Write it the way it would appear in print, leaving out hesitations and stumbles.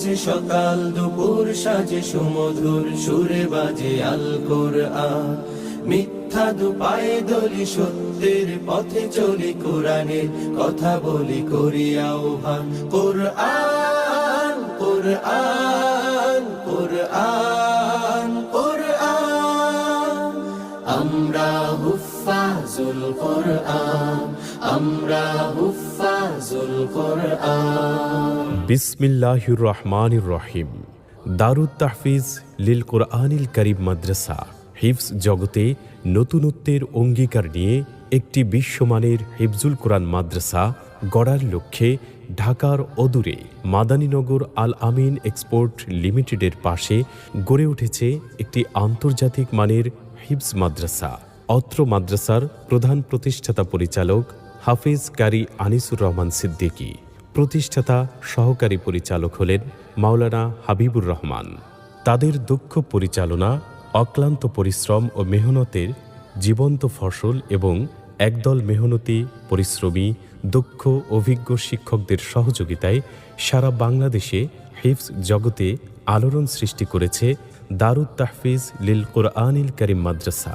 যে সকাল দুপুর সাজে সুমধুর সুরে বাজে আল কোরআন, মিথ্যা দুপায়ে দলি সত্যের পথে চলি, কোরআনের কথা বলি করি আহ্বান। কোরআন কোরআন কোরআন কোরআন, আমরা হুফাজুল কোরআন, আমরা হুফাজুল কোরআন। বিসমিল্লাহির রহমানির রহিম। দারুত তাহফিজ লিল কোরআনিল কারীম মাদ্রাসা হিফজ জগতে নতুনত্বের অঙ্গীকার নিয়ে একটি বিশ্বমানের হিফজুল কোরআন মাদ্রাসা গড়ার লক্ষ্যে ঢাকার অদূরে মাদানীনগর আল আমিন এক্সপোর্ট লিমিটেডের পাশে গড়ে উঠেছে একটি আন্তর্জাতিক মানের হিফজ মাদ্রাসা। অত্র মাদ্রাসার প্রধান প্রতিষ্ঠাতা পরিচালক হাফিজ কারি আনিসুর রহমান সিদ্দিকী, প্রতিষ্ঠাতা সহকারী পরিচালক হলেন মাওলানা হাবিবুর রহমান। তাদের দক্ষ পরিচালনা, অক্লান্ত পরিশ্রম ও মেহনতের জীবন্ত ফসল এবং একদল মেহনতি, পরিশ্রমী, দক্ষ, অভিজ্ঞ শিক্ষকদের সহযোগিতায় সারা বাংলাদেশে হিফজ জগতে আলোড়ন সৃষ্টি করেছে দারুত তাহফিজ লিল কোরআনিল কারীম মাদ্রাসা।